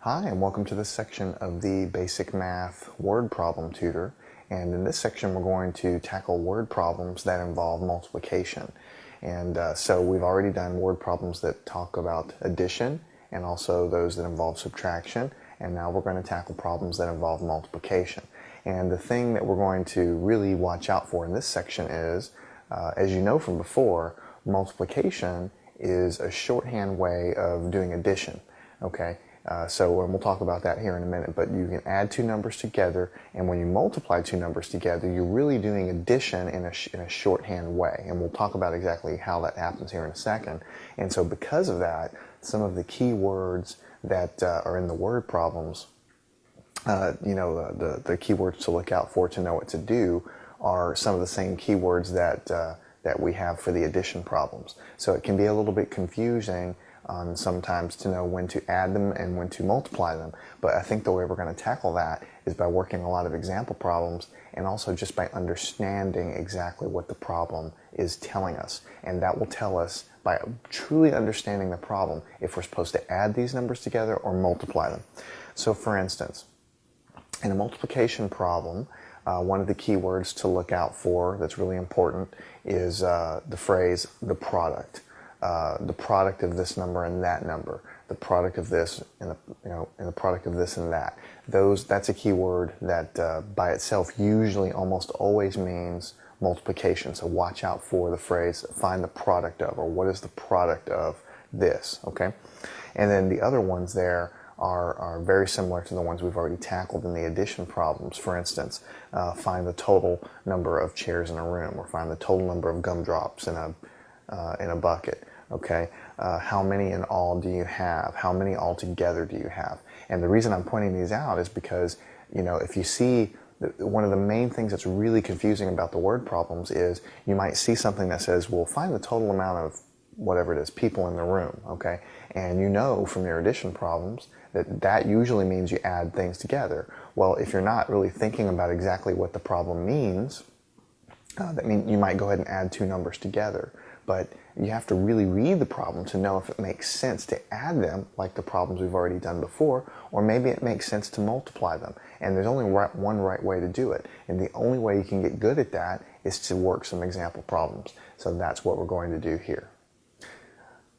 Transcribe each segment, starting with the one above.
Hi, and welcome to this section of the Basic Math Word Problem Tutor. And in this section, we're going to tackle word problems that involve multiplication. And so we've already done word problems that talk about addition and also those that involve subtraction. And now we're going to tackle problems that involve multiplication. And the thing that we're going to really watch out for in this section is, as you know from before, multiplication is a shorthand way of doing addition. Okay? And we'll talk about that here in a minute, but you can add two numbers together, and when you multiply two numbers together, you're really doing addition in a shorthand way, and we'll talk about exactly how that happens here in a second. And so because of that, some of the key words that are in the word problems, the keywords to look out for to know what to do are some of the same keywords that we have for the addition problems. So it can be a little bit confusing sometimes to know when to add them and when to multiply them. But I think the way we're going to tackle that is by working a lot of example problems and also just by understanding exactly what the problem is telling us. And that will tell us, by truly understanding the problem, if we're supposed to add these numbers together or multiply them. So for instance, in a multiplication problem, one of the key words to look out for that's really important is the phrase, the product. The product of this number and that number, the product of this and the product of this and that. That's a key word that by itself usually almost always means multiplication. So watch out for the phrase find the product of, or what is the product of this, okay? And then the other ones there are very similar to the ones we've already tackled in the addition problems. For instance, find the total number of chairs in a room, or find the total number of gumdrops in a bucket. Okay, how many in all do you have? How many altogether do you have? And the reason I'm pointing these out is because, if you see, one of the main things that's really confusing about the word problems is you might see something that says, well, find the total amount of whatever it is, people in the room, okay? And you know from your addition problems that usually means you add things together. Well, if you're not really thinking about exactly what the problem means, that means you might go ahead and add two numbers together. But you have to really read the problem to know if it makes sense to add them, like the problems we've already done before, or maybe it makes sense to multiply them. And there's only one right way to do it. And the only way you can get good at that is to work some example problems. So that's what we're going to do here.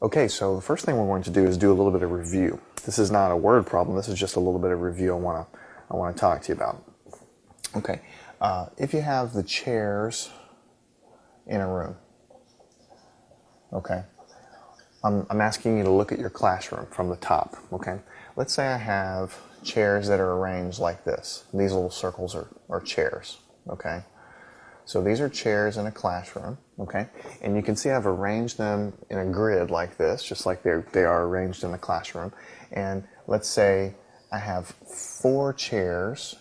Okay, so the first thing we're going to do is do a little bit of review. This is not a word problem. This is just a little bit of review I want to talk to you about. Okay, if you have the chairs in a room, okay, I'm asking you to look at your classroom from the top, okay? Let's say I have chairs that are arranged like this. These little circles are chairs, okay? So these are chairs in a classroom, okay? And you can see I've arranged them in a grid like this, just like they are arranged in the classroom. And let's say I have four chairs,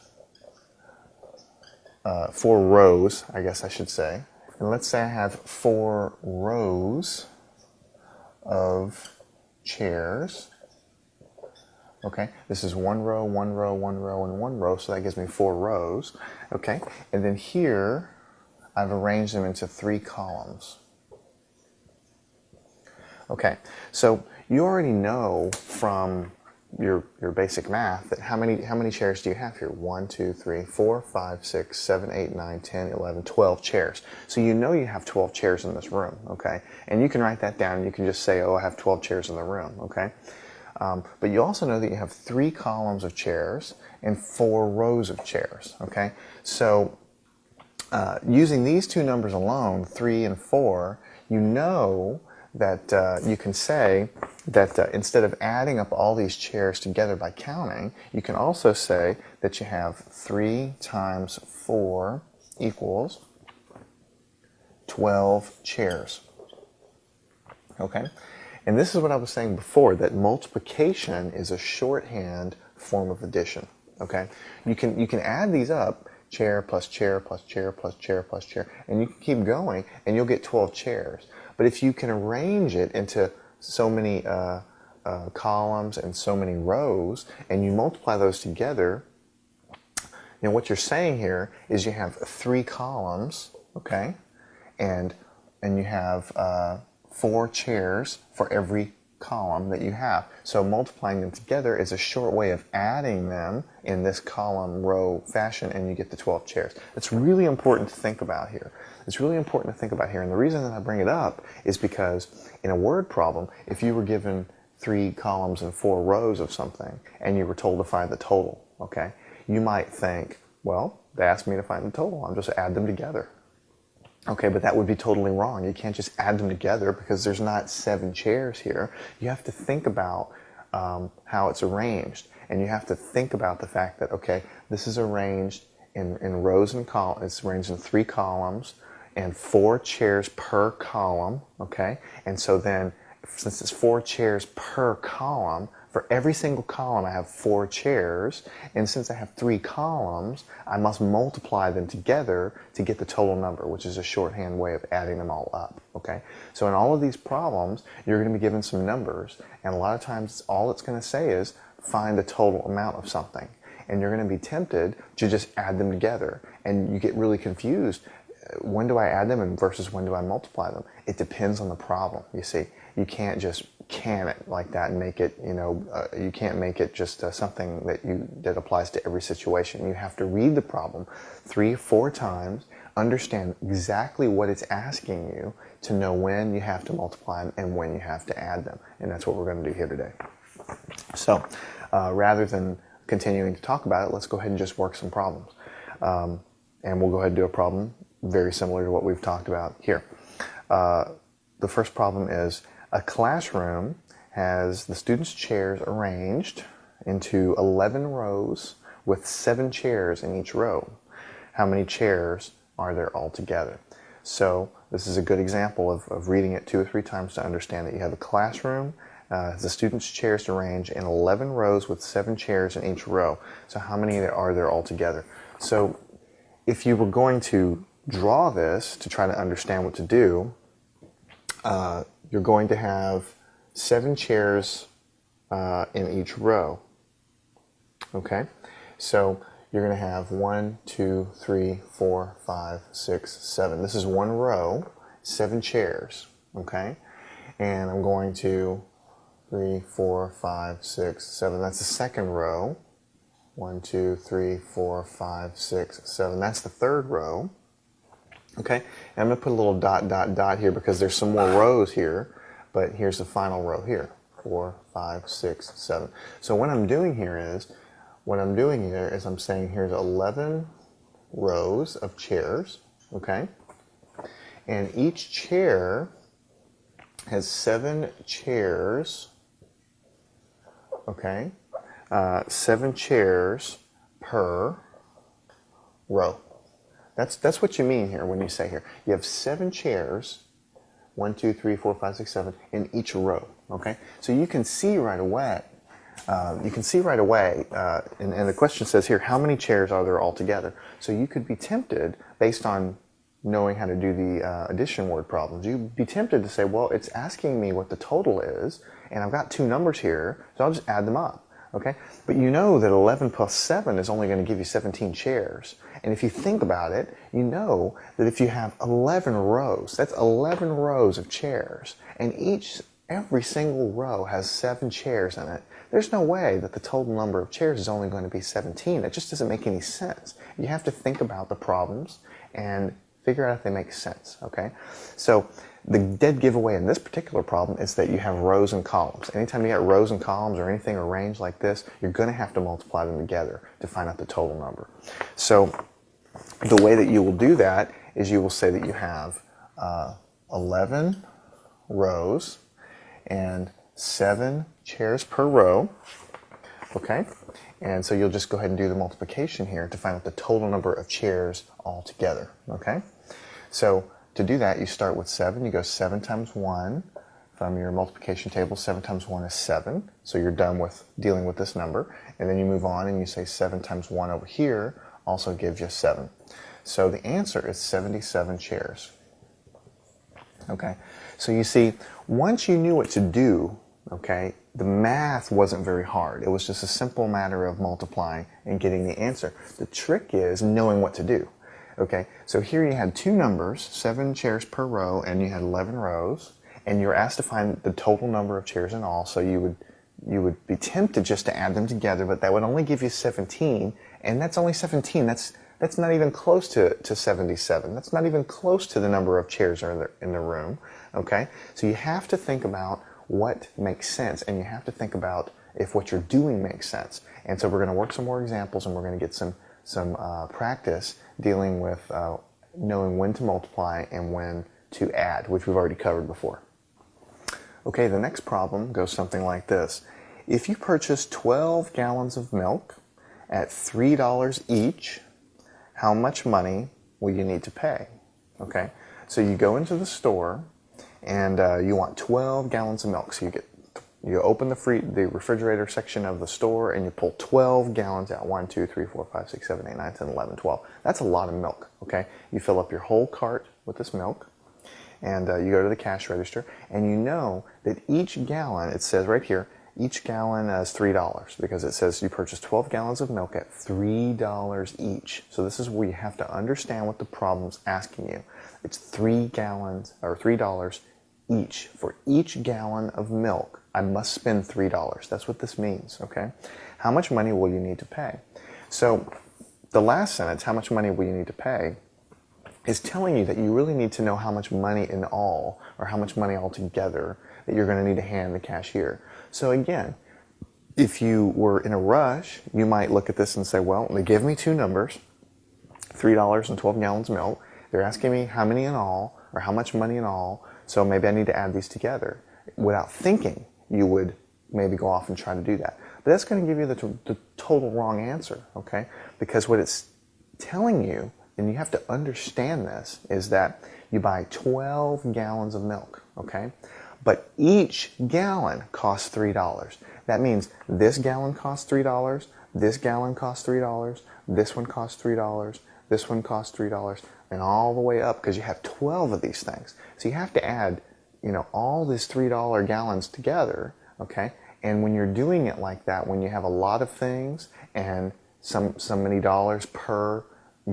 4 rows, I guess I should say. And let's say I have 4 rows of chairs. Okay, this is 1 row, 1 row, 1 row, and 1 row, so that gives me 4 rows. Okay, and then here I've arranged them into 3 columns. Okay, so you already know from your basic math that how many chairs do you have here? 1, 2, 3, 4, 5, 6, 7, 8, 9, 10, 11, 12 chairs. So you know you have 12 chairs in this room, okay? And you can write that down and you can just say, oh, I have 12 chairs in the room, okay? But you also know that you have 3 columns of chairs and 4 rows of chairs, okay? So using these two numbers alone, 3 and 4, you know that you can say that instead of adding up all these chairs together by counting, you can also say that you have 3 times 4 equals 12 chairs. Okay? And this is what I was saying before, that multiplication is a shorthand form of addition. Okay? You can add these up, chair plus chair plus chair plus chair plus chair, and you can keep going and you'll get 12 chairs. But if you can arrange it into so many columns and so many rows, and you multiply those together, what you're saying here is you have 3 columns, okay, and you have 4 chairs for every column that you have. So multiplying them together is a short way of adding them in this column row fashion, and you get the 12 chairs. It's really important to think about here. It's really important to think about here. And the reason that I bring it up is because in a word problem, if you were given 3 columns and 4 rows of something and you were told to find the total, okay, you might think, well, they asked me to find the total. I'll just add them together. Okay, but that would be totally wrong. You can't just add them together because there's not 7 chairs here. You have to think about how it's arranged. And you have to think about the fact that, okay, this is arranged in rows and columns. It's arranged in 3 columns and 4 chairs per column, okay? And so then, since it's 4 chairs per column, for every single column I have 4 chairs, and since I have 3 columns, I must multiply them together to get the total number, which is a shorthand way of adding them all up, okay? So in all of these problems, you're going to be given some numbers, and a lot of times all it's going to say is, find the total amount of something. And you're going to be tempted to just add them together, and you get really confused. When do I add them and versus when do I multiply them? It depends on the problem, you see. You can't just can it like that and make it, you can't make it just something that applies to every situation. You have to read the problem 3 or 4 times, understand exactly what it's asking you to know when you have to multiply them and when you have to add them. And that's what we're going to do here today. So rather than continuing to talk about it, let's go ahead and just work some problems. And we'll go ahead and do a problem very similar to what we've talked about here. The first problem is a classroom has the students' chairs arranged into 11 rows with 7 chairs in each row. How many chairs are there altogether? So this is a good example of reading it 2 or 3 times to understand that you have a classroom, the students' chairs arranged in 11 rows with 7 chairs in each row. So how many are there altogether? So if you were going to draw this to try to understand what to do, you're going to have 7 chairs in each row. Okay? So you're going to have 1, 2, 3, 4, 5, 6, 7. This is one row, 7 chairs. Okay? And I'm going to 3, 4, 5, 6, 7. That's the second row. 1, 2, 3, 4, 5, 6, 7. That's the third row. Okay, and I'm going to put a little dot, dot, dot here because there's some more rows here, but here's the final row here, 4, 5, 6, 7. So what I'm doing here is I'm saying here's 11 rows of chairs, okay, and each chair has 7 chairs, okay, 7 chairs per row. That's what you mean here when you say here. You have 7 chairs, 1, 2, 3, 4, 5, 6, 7, in each row. Okay, so you can see right away. And the question says here, how many chairs are there altogether? So you could be tempted, based on knowing how to do the addition word problems, you'd be tempted to say, well, it's asking me what the total is, and I've got 2 numbers here, so I'll just add them up. Okay? But you know that 11 plus 7 is only going to give you 17 chairs. And if you think about it, you know that if you have 11 rows, that's 11 rows of chairs, and every single row has 7 chairs in it. There's no way that the total number of chairs is only going to be 17. It just doesn't make any sense. You have to think about the problems and figure out if they make sense, okay? So the dead giveaway in this particular problem is that you have rows and columns. Anytime you got rows and columns or anything arranged like this, you're going to have to multiply them together to find out the total number. So the way that you will do that is you will say that you have 11 rows and 7 chairs per row, okay? And so you'll just go ahead and do the multiplication here to find out the total number of chairs altogether, okay? So to do that, you start with 7. You go 7 times 1 from your multiplication table. 7 times 1 is 7. So you're done with dealing with this number. And then you move on and you say 7 times 1 over here also gives you 7. So the answer is 77 chairs. Okay? So you see, once you knew what to do, okay, the math wasn't very hard. It was just a simple matter of multiplying and getting the answer. The trick is knowing what to do. Okay, so here you had 2 numbers, 7 chairs per row, and you had 11 rows, and you're asked to find the total number of chairs in all, so you would be tempted just to add them together, but that would only give you 17, and that's only 17. That's not even close to 77. That's not even close to the number of chairs in the room, okay? So you have to think about what makes sense, and you have to think about if what you're doing makes sense. And so we're going to work some more examples, and we're going to get some practice dealing with knowing when to multiply and when to add, which we've already covered before. Okay, the next problem goes something like this. If you purchase 12 gallons of milk at $3 each, how much money will you need to pay? Okay, so you go into the store and you want 12 gallons of milk. So you open the refrigerator section of the store and you pull 12 gallons out. 1, 2, 3, 4, 5, 6, 7, 8, 9, 10, 11, 12. That's a lot of milk, okay? You fill up your whole cart with this milk, and you go to the cash register, and you know that each gallon, it says right here, each gallon is $3 because it says you purchased 12 gallons of milk at $3 each. So this is where you have to understand what the problem's asking you. It's 3 gallons or $3 each. For each gallon of milk, I must spend $3. That's what this means, okay? How much money will you need to pay? So the last sentence, how much money will you need to pay, is telling you that you really need to know how much money in all, or how much money altogether, that you're going to need to hand the cashier. So again, if you were in a rush, you might look at this and say, well, they give me two numbers, $3 and 12 gallons of milk. They're asking me how many in all, or how much money in all, so maybe I need to add these together. Without thinking, you would maybe go off and try to do that. But that's going to give you the total wrong answer, okay? Because what it's telling you, and you have to understand this, is that you buy 12 gallons of milk, okay? But each gallon costs $3. That means this gallon costs $3, this gallon costs $3, this one costs $3, this one costs $3, and all the way up, because you have 12 of these things. So you have to add, all these $3 gallons together, okay? And when you're doing it like that, when you have a lot of things and so many dollars per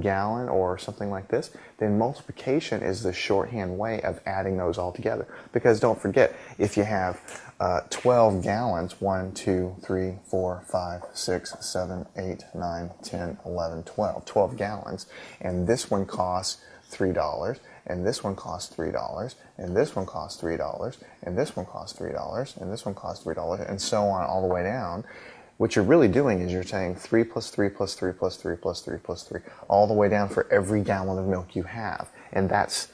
gallon or something like this, then multiplication is the shorthand way of adding those all together. Because don't forget, if you have 12 gallons, 1, 2, 3, 4, 5, 6, 7, 8, 9, 10, 11, 12 gallons, and this one costs $3, and this one costs $3, and this one costs $3, and this one costs $3, and this one costs $3, and so on all the way down. What you're really doing is you're saying 3 plus 3 plus 3 plus 3 plus 3 plus 3, all the way down for every gallon of milk you have. And that's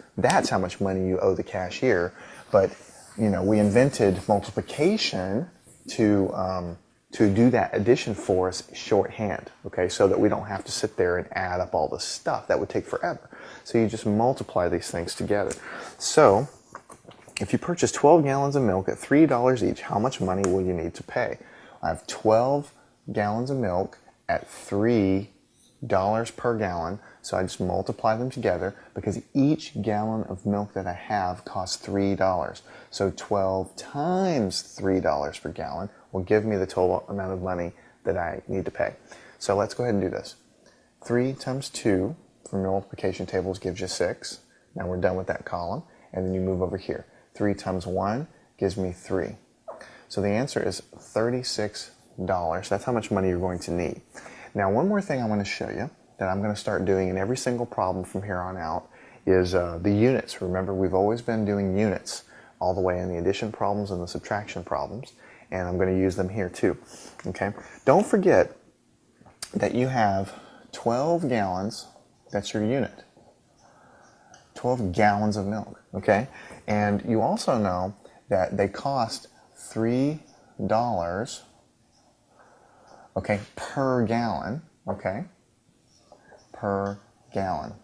how much money you owe the cashier. But, we invented multiplication to do that addition for us shorthand, okay, so that we don't have to sit there and add up all this stuff. That would take forever. So you just multiply these things together. So if you purchase 12 gallons of milk at $3 each, how much money will you need to pay? I have 12 gallons of milk at $3 per gallon, so I just multiply them together because each gallon of milk that I have costs $3. So 12 times $3 per gallon will give me the total amount of money that I need to pay. So let's go ahead and do this. 3 times 2 from your multiplication tables gives you 6. Now we're done with that column, and then you move over here. 3 times 1 gives me 3. So the answer is $36. That's how much money you're going to need. Now, one more thing I want to show you that I'm going to start doing in every single problem from here on out is the units. Remember, we've always been doing units all the way in the addition problems and the subtraction problems, and I'm going to use them here too. Okay? Don't forget that you have 12 gallons, that's your unit. 12 gallons of milk, okay? And you also know that they cost $3, okay, per gallon, okay, per gallon.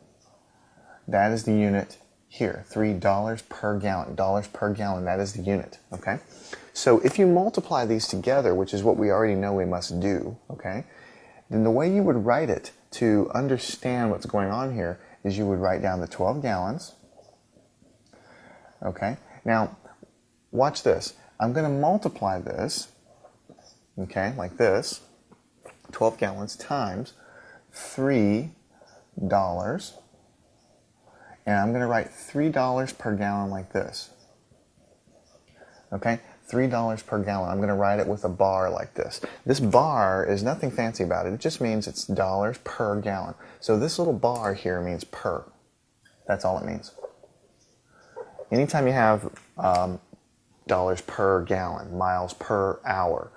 That is the unit here, $3 per gallon, dollars per gallon, that is the unit, okay? So if you multiply these together, which is what we already know we must do, okay, then the way you would write it to understand what's going on here is you would write down the 12 gallons, okay? Now, watch this. I'm going to multiply this, okay, like this, 12 gallons times $3, and I'm going to write $3 per gallon like this. okay? $3 per gallon. I'm going to write it with a bar like this. This bar is nothing fancy about it. It just means it's dollars per gallon. So this little bar here means per. That's all it means. Anytime you have dollars per gallon, miles per hour,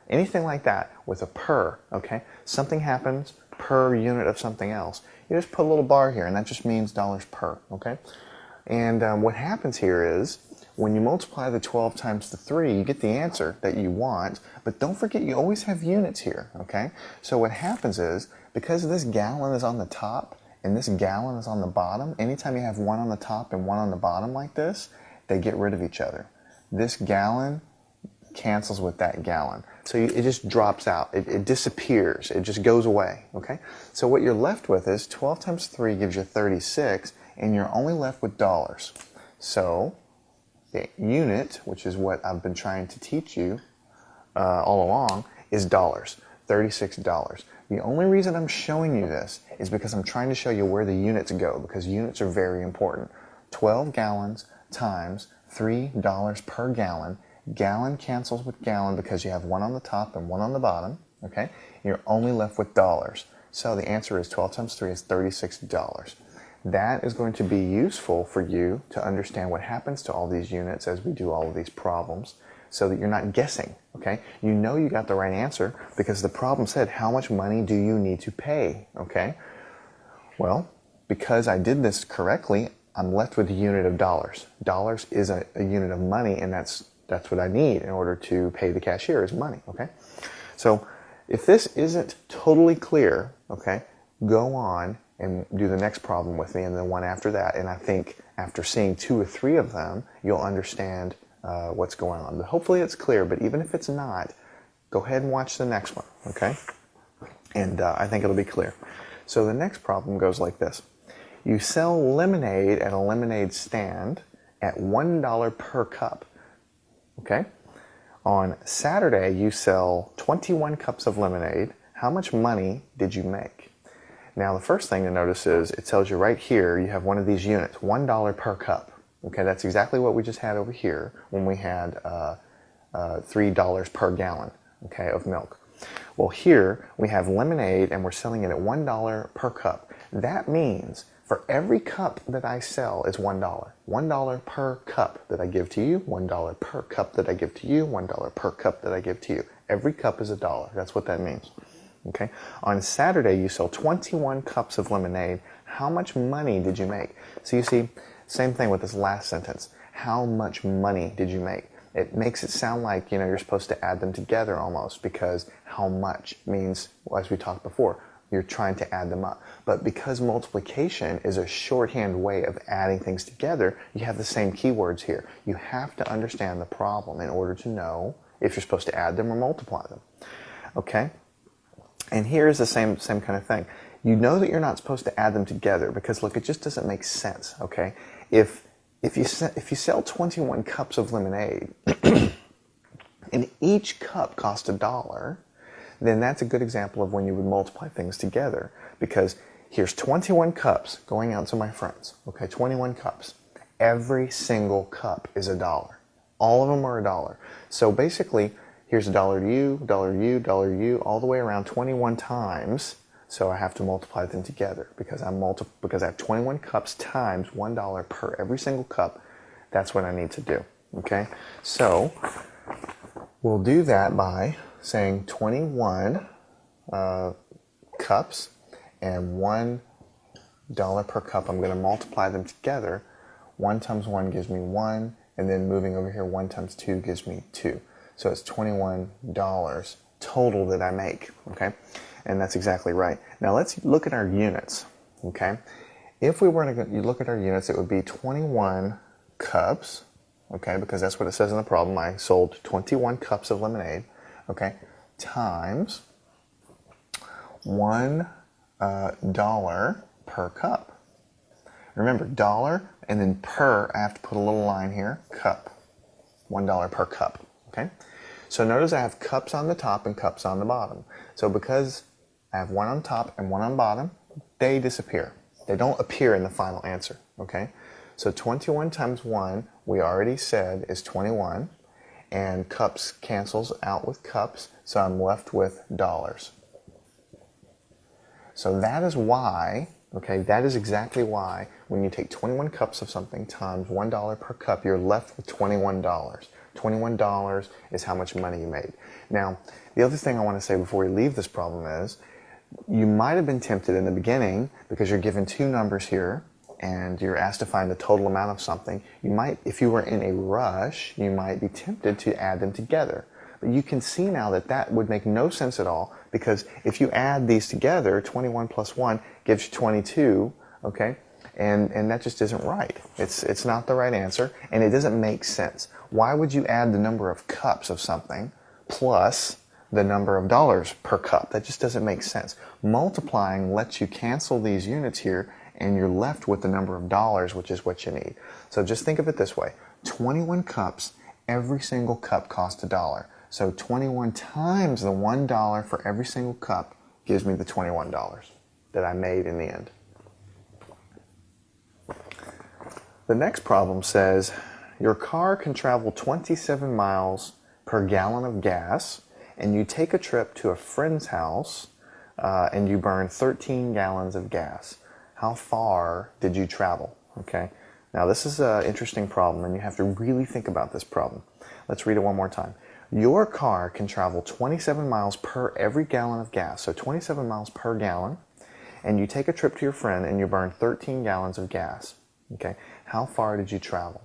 anything like that with a per, okay? Something happens per unit of something else. You just put a little bar here, and that just means dollars per, okay? And what happens here is, when you multiply the 12 times the 3, you get the answer that you want, but don't forget you always have units here, okay? So what happens is, because this gallon is on the top and this gallon is on the bottom, anytime you have one on the top and one on the bottom like this, they get rid of each other. This gallon cancels with that gallon. So it just drops out. It disappears. It just goes away, okay? So what you're left with is 12 times 3 gives you 36, and you're only left with dollars. So the unit, which is what I've been trying to teach you all along, is dollars, $36. The only reason I'm showing you this is because I'm trying to show you where the units go, because units are very important. 12 gallons times $3 per gallon. Gallon cancels with gallon because you have one on the top and one on the bottom, okay? You're only left with dollars. So the answer is 12 times 3 is $36. That is going to be useful for you to understand what happens to all these units as we do all of these problems, so that you're not guessing, okay? You know you got the right answer because the problem said, how much money do you need to pay, okay? Well, because I did this correctly, I'm left with a unit of dollars. Dollars is a unit of money, and that's what I need in order to pay the cashier is money, okay? So if this isn't totally clear, okay, go on and do the next problem with me and the one after that. And I think after seeing 2 or 3 of them, you'll understand what's going on. But hopefully it's clear, but even if it's not, go ahead and watch the next one, okay? And I think it'll be clear. So the next problem goes like this. You sell lemonade at a lemonade stand at $1 per cup, okay? On Saturday, you sell 21 cups of lemonade. How much money did you make? Now, the first thing to notice is it tells you right here you have one of these units, $1 per cup. Okay, that's exactly what we just had over here when we had $3 per gallon, okay, of milk. Well, here we have lemonade and we're selling it at $1 per cup. That means for every cup that I sell is $1. $1 per cup that I give to you, $1 per cup that I give to you, $1 per cup that I give to you. Every cup is $1. That's what that means. Okay. On Saturday, you sell 21 cups of lemonade. How much money did you make? So you see, same thing with this last sentence. How much money did you make? It makes it sound like, you're supposed to add them together almost, because how much means, as we talked before, you're trying to add them up. But because multiplication is a shorthand way of adding things together, you have the same keywords here. You have to understand the problem in order to know if you're supposed to add them or multiply them. Okay? And here's the same kind of thing. You know that you're not supposed to add them together because, look, it just doesn't make sense, okay? If you sell 21 cups of lemonade and each cup costs $1, then that's a good example of when you would multiply things together, because here's 21 cups going out to my friends, okay? 21 cups. Every single cup is $1. All of them are $1. So basically, here's $1 to you, $1 to you, $1 to you, all the way around 21 times. So I have to multiply them together because I have 21 cups times $1 per every single cup. That's what I need to do. Okay? So we'll do that by saying 21 cups and $1 per cup. I'm going to multiply them together. 1 times 1 gives me 1, and then moving over here, 1 times 2 gives me 2. So it's $21 total that I make, okay? And that's exactly right. Now let's look at our units, okay? If we were to look at our units, it would be 21 cups, okay? Because that's what it says in the problem. I sold 21 cups of lemonade, okay? Times $1 per cup. Remember, dollar and then per, I have to put a little line here, cup. $1 per cup, okay? So notice I have cups on the top and cups on the bottom. So because I have one on top and one on bottom, they disappear. They don't appear in the final answer, okay? So 21 times 1, we already said, is 21. And cups cancels out with cups, so I'm left with dollars. So that is why, okay, that is exactly why when you take 21 cups of something times $1 per cup, you're left with $21. $21 is how much money you made. Now, the other thing I want to say before we leave this problem is, you might have been tempted in the beginning, because you're given two numbers here, and you're asked to find the total amount of something. You might, if you were in a rush, you might be tempted to add them together. But you can see now that that would make no sense at all, because if you add these together, 21 plus 1 gives you 22, okay? And that just isn't right. It's not the right answer, and it doesn't make sense. Why would you add the number of cups of something plus the number of dollars per cup? That just doesn't make sense. Multiplying lets you cancel these units here, and you're left with the number of dollars, which is what you need. So just think of it this way. 21 cups, every single cup costs $1. So 21 times the $1 for every single cup gives me the $21 that I made in the end. The next problem says, your car can travel 27 miles per gallon of gas, and you take a trip to a friend's house, and you burn 13 gallons of gas. How far did you travel? Okay. Now this is an interesting problem, and you have to really think about this problem. Let's read it one more time. Your car can travel 27 miles per every gallon of gas, so 27 miles per gallon, and you take a trip to your friend and you burn 13 gallons of gas. Okay. How far did you travel?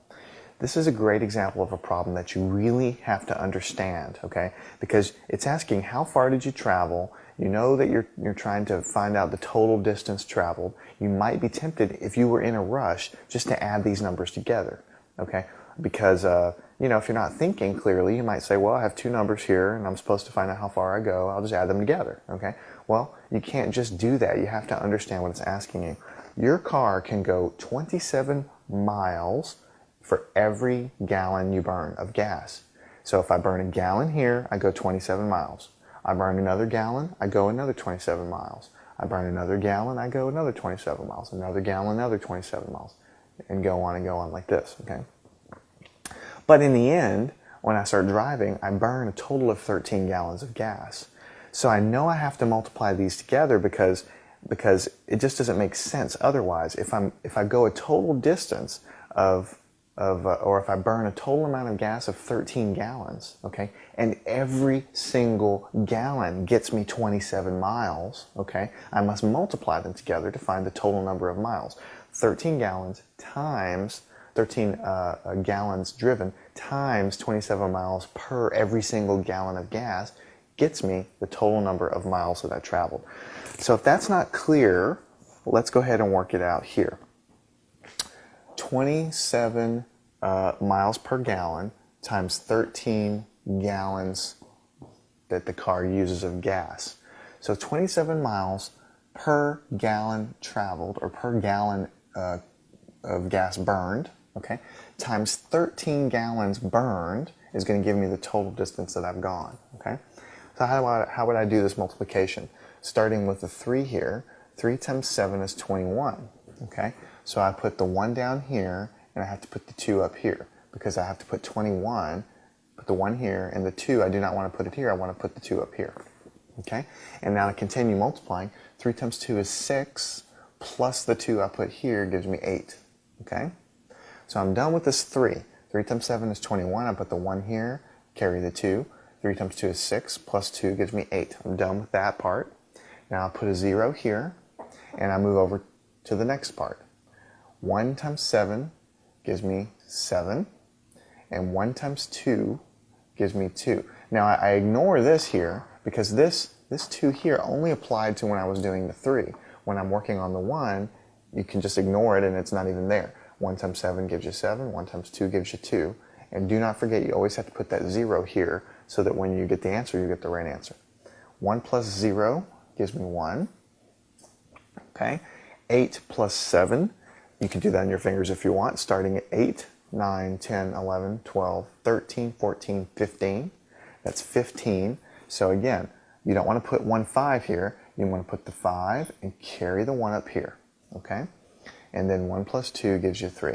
This is a great example of a problem that you really have to understand, okay? Because it's asking how far did you travel. You know that you're trying to find out the total distance traveled. You might be tempted, if you were in a rush, just to add these numbers together, okay? Because, you know, if you're not thinking clearly, you might say, well, I have two numbers here, and I'm supposed to find out how far I go. I'll just add them together, okay? Well, you can't just do that. You have to understand what it's asking you. Your car can go 27 miles for every gallon you burn of gas. So if I burn a gallon here, I go 27 miles. I burn another gallon, I go another 27 miles. I burn another gallon, I go another 27 miles. Another gallon, another 27 miles. And go on like this, okay? But in the end, when I start driving, I burn a total of 13 gallons of gas. So I know I have to multiply these together because it just doesn't make sense otherwise. If I go a total distance or if I burn a total amount of gas of 13 gallons, okay, and every single gallon gets me 27 miles, okay, I must multiply them together to find the total number of miles. 13 gallons times 13 gallons driven times 27 miles per every single gallon of gas gets me the total number of miles that I traveled. So if that's not clear, let's go ahead and work it out here. 27 miles per gallon times 13 gallons that the car uses of gas. So 27 miles per gallon traveled, or per gallon of gas burned, okay, times 13 gallons burned is going to give me the total distance that I've gone, okay? So how would I do this multiplication? Starting with the 3 here, 3 times 7 is 21, okay? So I put the 1 down here, and I have to put the 2 up here, because I have to put 21, put the 1 here, and the 2, I do not want to put it here, I want to put the 2 up here, okay? And now to continue multiplying, 3 times 2 is 6, plus the 2 I put here gives me 8, okay? So I'm done with this 3. 3 times 7 is 21, I put the 1 here, carry the 2, 3 times 2 is 6, plus 2 gives me 8. I'm done with that part. Now I'll put a 0 here, and I move over to the next part. 1 times 7 gives me 7, and 1 times 2 gives me 2. Now I ignore this here, because this 2 here only applied to when I was doing the 3. When I'm working on the 1, you can just ignore it and it's not even there. 1 times 7 gives you 7, 1 times 2 gives you 2. And do not forget, you always have to put that 0 here so that when you get the answer, you get the right answer. 1 plus 0 gives me 1. Okay? 8 plus 7, you can do that on your fingers if you want, starting at 8, 9, 10, 11, 12, 13, 14, 15. That's 15. So again, you don't want to put 1, 5 here. You want to put the 5 and carry the 1 up here. Okay? And then 1 plus 2 gives you 3.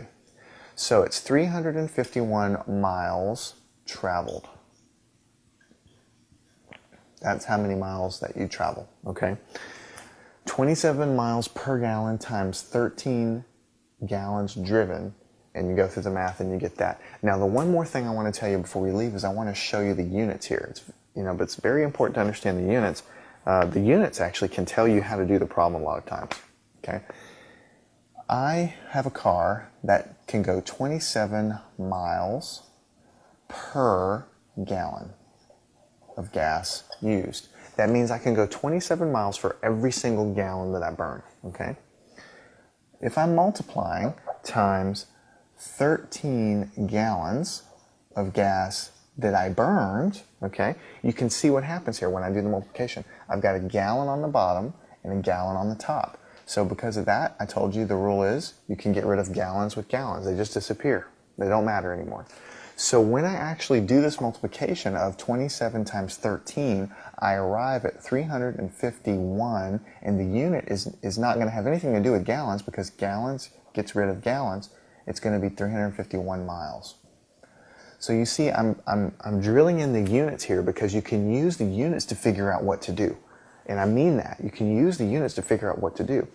So it's 351 miles traveled. That's how many miles that you travel, okay? 27 miles per gallon times 13 gallons driven, and you go through the math and you get that. Now, the one more thing I want to tell you before we leave is I want to show you the units here. It's, but it's very important to understand the units. The units actually can tell you how to do the problem a lot of times, okay? I have a car that can go 27 miles per gallon of gas used. That means I can go 27 miles for every single gallon that I burn, okay? If I'm multiplying times 13 gallons of gas that I burned, okay, you can see what happens here when I do the multiplication. I've got a gallon on the bottom and a gallon on the top. So because of that, I told you the rule is you can get rid of gallons with gallons. They just disappear. They don't matter anymore. So when I actually do this multiplication of 27 times 13, I arrive at 351, and the unit is not going to have anything to do with gallons because gallons gets rid of gallons. It's going to be 351 miles. So you see, I'm drilling in the units here because you can use the units to figure out what to do. And I mean that. You can use the units to figure out what to do.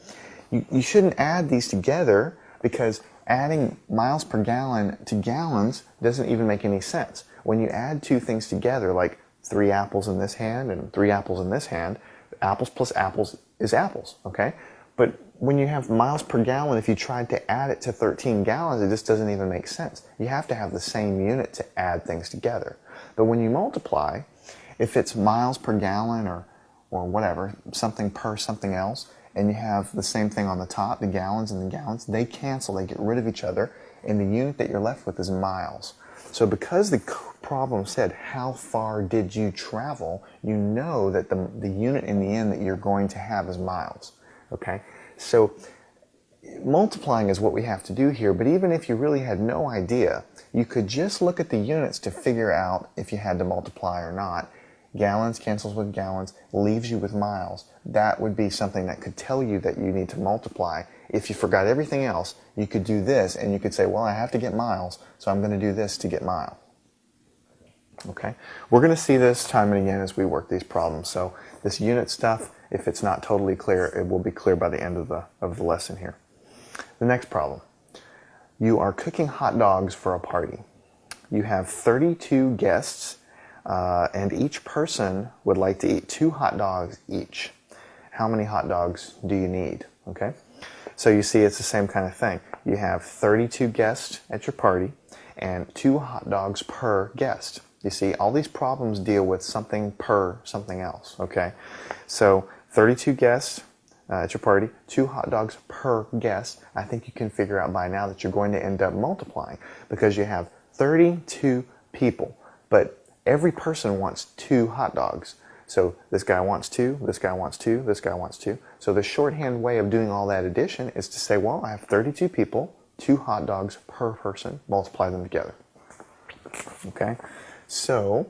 You shouldn't add these together because adding miles per gallon to gallons doesn't even make any sense. When you add two things together, like 3 apples in this hand and 3 apples in this hand, apples plus apples is apples, okay? But when you have miles per gallon, if you tried to add it to 13 gallons, it just doesn't even make sense. You have to have the same unit to add things together. But when you multiply, if it's miles per gallon or whatever, something per something else, and you have the same thing on the top, the gallons and the gallons, they cancel, they get rid of each other, and the unit that you're left with is miles. So because the problem said, how far did you travel, you know that the unit in the end that you're going to have is miles, okay? So multiplying is what we have to do here, but even if you really had no idea, you could just look at the units to figure out if you had to multiply or not. Gallons cancels with gallons, leaves you with miles. That would be something that could tell you that you need to multiply. If you forgot everything else, you could do this and you could say, well, I have to get miles, so I'm going to do this to get miles. Okay? We're going to see this time and again as we work these problems. So this unit stuff, if it's not totally clear, it will be clear by the end of the lesson here. The next problem. You are cooking hot dogs for a party. You have 32 guests, and each person would like to eat 2 hot dogs each. How many hot dogs do you need? Okay? So you see it's the same kind of thing. You have 32 guests at your party and 2 hot dogs per guest. You see, all these problems deal with something per something else, okay? So 32 guests at your party, 2 hot dogs per guest. I think you can figure out by now that you're going to end up multiplying because you have 32 people, but every person wants 2 hot dogs. So this guy wants 2, this guy wants 2, this guy wants 2. So the shorthand way of doing all that addition is to say, well, I have 32 people, 2 hot dogs per person, multiply them together. Okay? So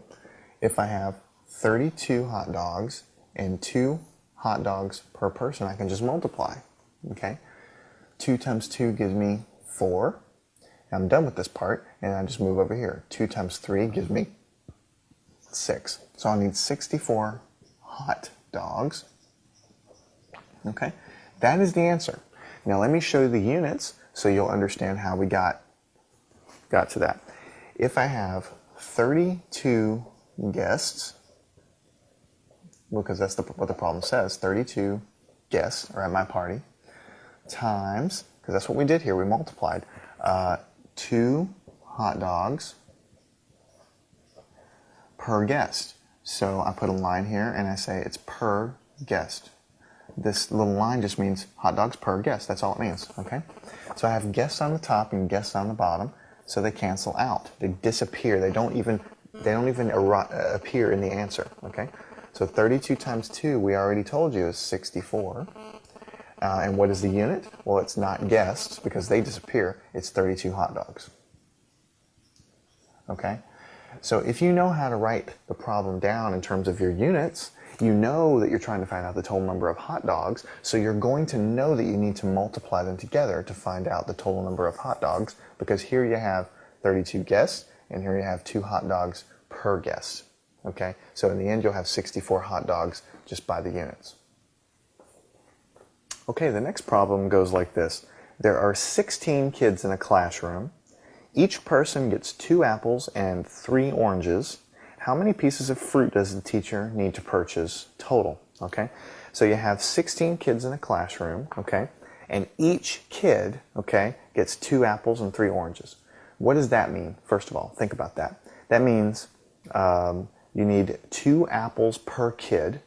if I have 32 hot dogs and 2 hot dogs per person, I can just multiply. Okay? 2 times 2 gives me 4. I'm done with this part, and I just move over here. 2 times 3 gives me 6. So I need 64 hot dogs. Okay? That is the answer. Now let me show you the units so you'll understand how we got to that. If I have 32 guests, because that's what the problem says, 32 guests are at my party, times, because that's what we did here, we multiplied, 2 hot dogs per guest. So I put a line here and I say it's per guest. This little line just means hot dogs per guest. That's all it means, okay? So I have guests on the top and guests on the bottom, so they cancel out. They disappear. They don't even appear in the answer, okay? So 32 times 2, we already told you, is 64. And what is the unit? Well, it's not guests because they disappear. It's 32 hot dogs. Okay? So if you know how to write the problem down in terms of your units, you know that you're trying to find out the total number of hot dogs, so you're going to know that you need to multiply them together to find out the total number of hot dogs, because here you have 32 guests, and here you have 2 hot dogs per guest. Okay, so in the end you'll have 64 hot dogs just by the units. Okay, the next problem goes like this. There are 16 kids in a classroom. Each person gets 2 apples and 3 oranges. How many pieces of fruit does the teacher need to purchase total? Okay, so you have 16 kids in a classroom, okay, and each kid, okay, gets 2 apples and 3 oranges. What does that mean? First of all, think about that. That means you need 2 apples per kid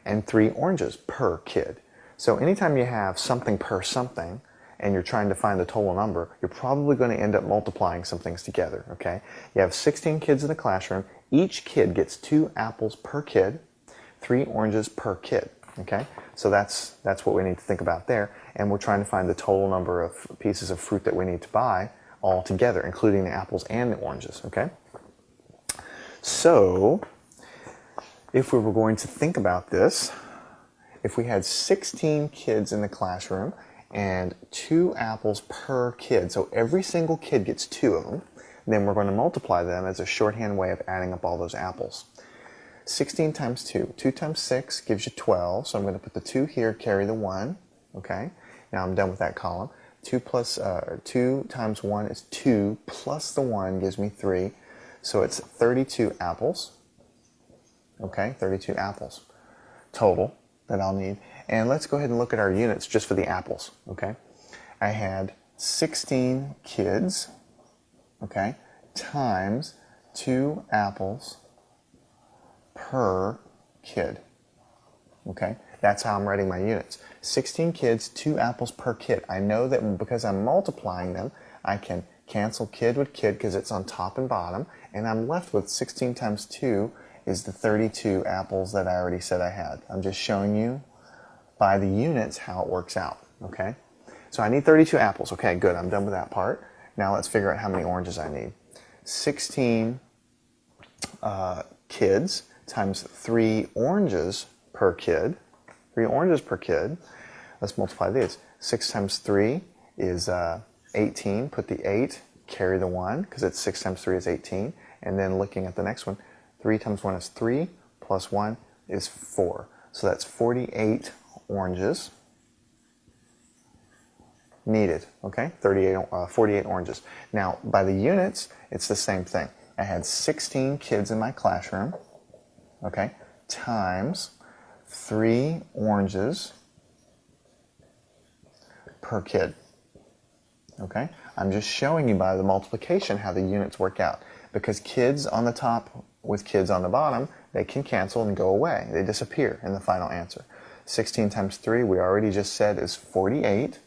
and 3 oranges per kid. So anytime you have something per something, and you're trying to find the total number, you're probably going to end up multiplying some things together, okay? You have 16 kids in the classroom. Each kid gets 2 apples per kid, 3 oranges per kid, okay? So that's what we need to think about there. And we're trying to find the total number of pieces of fruit that we need to buy all together, including the apples and the oranges, okay? So if we were going to think about this, if we had 16 kids in the classroom, and 2 apples per kid, so every single kid gets 2 of them, then we're going to multiply them as a shorthand way of adding up all those apples. 16 times 2, 2 times 6 gives you 12, so I'm going to put the 2 here, carry the 1, okay? Now I'm done with that column. 2 times 1 is 2, plus the 1 gives me 3, so it's 32 apples, okay? 32 apples total that I'll need. And let's go ahead and look at our units just for the apples, okay? I had 16 kids, okay, times 2 apples per kid, okay? That's how I'm writing my units. 16 kids, 2 apples per kid. I know that because I'm multiplying them, I can cancel kid with kid because it's on top and bottom, and I'm left with 16 times 2 is the 32 apples that I already said I had. I'm just showing you by the units how it works out, okay? So I need 32 apples. Okay, good, I'm done with that part. Now let's figure out how many oranges I need. 16 kids times 3 oranges per kid. 3 oranges per kid. Let's multiply these. 6 times 3 is 18. Put the 8, carry the 1, because it's 6 times 3 is 18. And then looking at the next one, 3 times 1 is 3, plus 1 is 4. So that's 48 oranges needed, okay? 48 oranges. Now, by the units, it's the same thing. I had 16 kids in my classroom, okay, times 3 oranges per kid, okay? I'm just showing you by the multiplication how the units work out, because kids on the top with kids on the bottom, they can cancel and go away. They disappear in the final answer. 16 times 3, we already just said, is 48.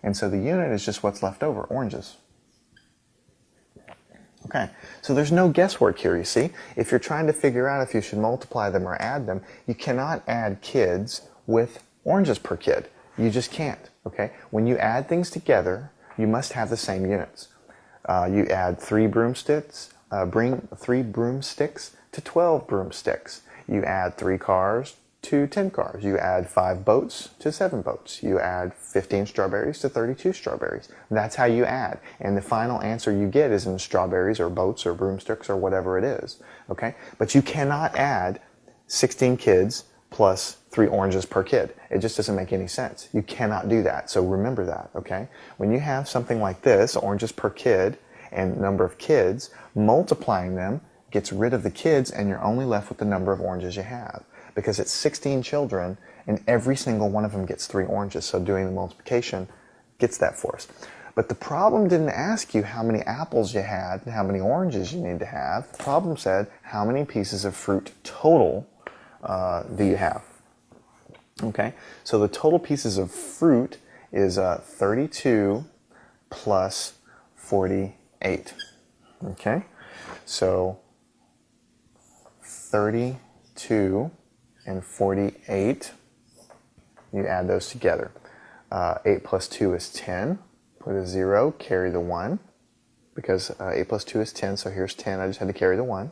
And so the unit is just what's left over, oranges. Okay, so there's no guesswork here, you see. If you're trying to figure out if you should multiply them or add them, you cannot add kids with oranges per kid. You just can't, okay? When you add things together, you must have the same units. You add 3 broomsticks, bring 3 broomsticks to 12 broomsticks. You add 3 cars to 10 cars. You add 5 boats to 7 boats. You add 15 strawberries to 32 strawberries. That's how you add. And the final answer you get is in strawberries or boats or broomsticks or whatever it is. Okay? But you cannot add 16 kids plus 3 oranges per kid. It just doesn't make any sense. You cannot do that. So remember that, okay? When you have something like this, oranges per kid and number of kids, multiplying them gets rid of the kids and you're only left with the number of oranges you have. Because it's 16 children and every single one of them gets 3 oranges. So doing the multiplication gets that for us. But the problem didn't ask you how many apples you had and how many oranges you need to have. The problem said how many pieces of fruit total do you have. Okay, so the total pieces of fruit is 32 plus 48. Okay, so 32 and 48, you add those together. 8 plus 2 is 10. Put a 0, carry the 1. because 8 plus 2 is 10, so here's 10. I just had to carry the 1.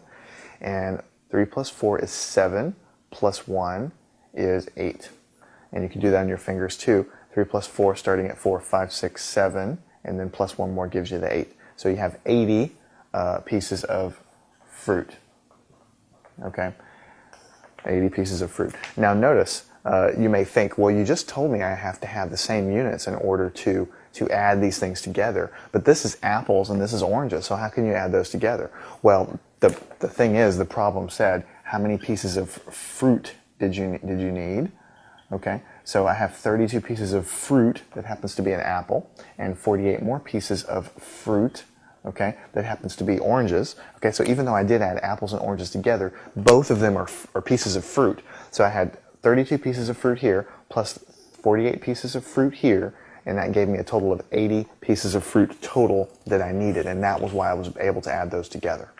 And 3 plus 4 is 7, plus 1 is 8. And you can do that on your fingers too. 3 plus 4 starting at 4, 5, 6, 7, and then plus 1 more gives you the 8. So you have 80 pieces of fruit. Okay? 80 pieces of fruit. Now notice, you may think, well, you just told me I have to have the same units in order to add these things together. But this is apples and this is oranges, so how can you add those together? Well, the thing is, the problem said, how many pieces of fruit did you need? Okay, so I have 32 pieces of fruit that happens to be an apple, and 48 more pieces of fruit, okay, that happens to be oranges. Okay, so even though I did add apples and oranges together, both of them are pieces of fruit. So I had 32 pieces of fruit here, plus 48 pieces of fruit here, and that gave me a total of 80 pieces of fruit total that I needed, and that was why I was able to add those together.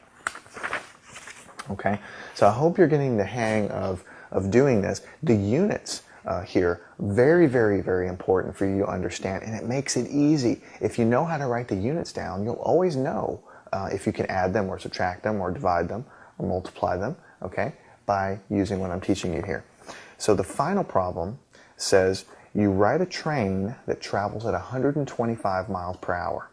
Okay, so I hope you're getting the hang of doing this. The units here, very, very, very important for you to understand, and it makes it easy. If you know how to write the units down, you'll always know if you can add them or subtract them or divide them or multiply them, okay, by using what I'm teaching you here. So the final problem says you ride a train that travels at 125 miles per hour,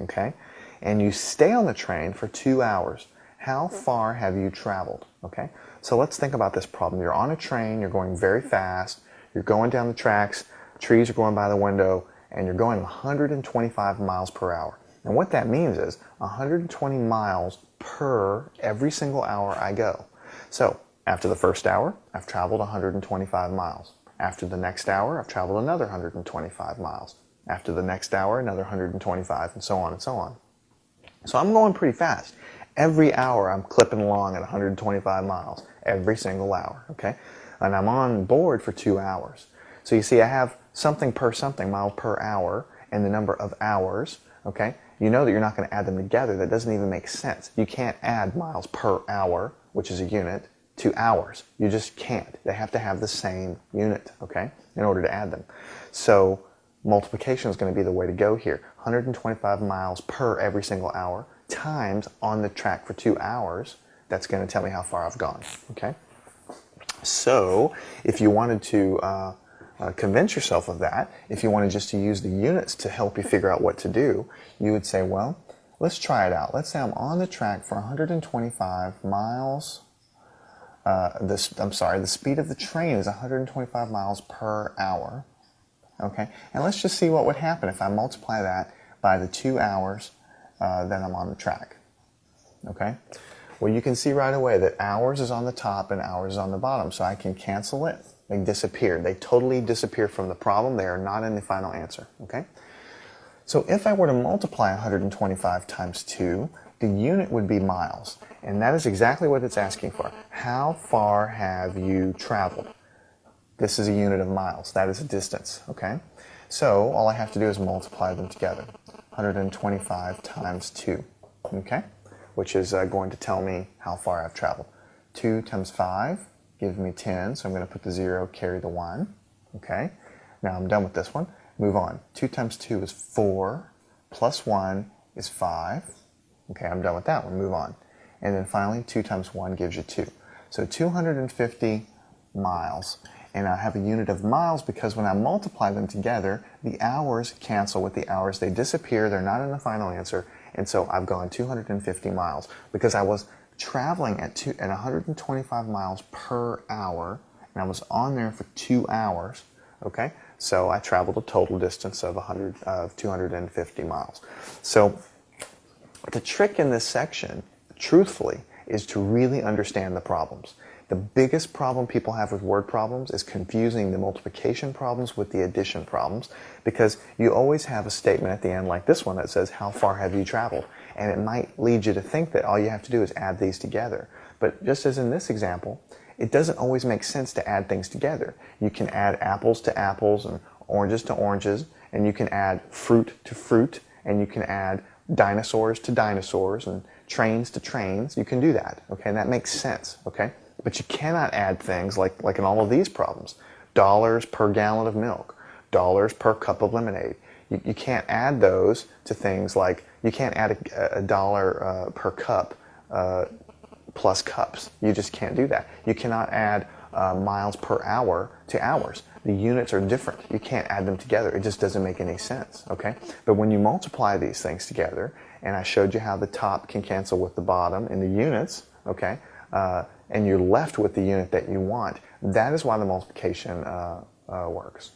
okay, and you stay on the train for 2 hours. How far have you traveled? Okay, so let's think about this problem. You're on a train, you're going very fast, you're going down the tracks, trees are going by the window, and you're going 125 miles per hour. And what that means is 120 miles per every single hour I go. So after the first hour, I've traveled 125 miles. After the next hour, I've traveled another 125 miles. After the next hour, another 125, and so on and so on. So I'm going pretty fast. Every hour I'm clipping along at 125 miles, every single hour, okay? And I'm on board for 2 hours. So you see I have something per something, miles per hour, and the number of hours, okay? You know that you're not going to add them together. That doesn't even make sense. You can't add miles per hour, which is a unit, to hours. You just can't. They have to have the same unit, okay, in order to add them. So multiplication is going to be the way to go here. 125 miles per every single hour times on the track for 2 hours. That's going to tell me how far I've gone, okay? So if you wanted to convince yourself of that, if you wanted just to use the units to help you figure out what to do, you would say, well, let's try it out. Let's say I'm on the track for 125 miles. The speed of the train is 125 miles per hour. Okay, and let's just see what would happen if I multiply that by the 2 hours that I'm on the track. Okay, well, you can see right away that hours is on the top and hours is on the bottom, so I can cancel it. They disappear. They totally disappear from the problem. They are not in the final answer. Okay, so if I were to multiply 125 times 2, the unit would be miles, and that is exactly what it's asking for. How far have you traveled? This is a unit of miles. That is a distance, okay? So all I have to do is multiply them together. 125 times 2, okay? Which is going to tell me how far I've traveled. 2 times 5 gives me 10, so I'm going to put the 0, carry the 1, okay? Now I'm done with this one. Move on. 2 times 2 is 4, plus 1 is 5. Okay, I'm done with that one. Move on. And then finally, 2 times 1 gives you 2. So 250 miles. And I have a unit of miles because when I multiply them together, the hours cancel with the hours. They disappear. They're not in the final answer. And so I've gone 250 miles because I was traveling at 125 miles per hour, and I was on there for 2 hours. Okay, so I traveled a total distance of 250 miles. So the trick in this section, truthfully, is to really understand the problems. The biggest problem people have with word problems is confusing the multiplication problems with the addition problems, because you always have a statement at the end like this one that says, how far have you traveled? And it might lead you to think that all you have to do is add these together. But just as in this example, it doesn't always make sense to add things together. You can add apples to apples and oranges to oranges, and you can add fruit to fruit, and you can add dinosaurs to dinosaurs and trains to trains. You can do that, okay? And that makes sense, okay? But you cannot add things like in all of these problems. Dollars per gallon of milk, dollars per cup of lemonade. You can't add those to things like, you can't add a dollar per cup plus cups. You just can't do that. You cannot add miles per hour to hours. The units are different. You can't add them together. It just doesn't make any sense, okay? But when you multiply these things together, and I showed you how the top can cancel with the bottom in the units, okay, and you're left with the unit that you want, that is why the multiplication works.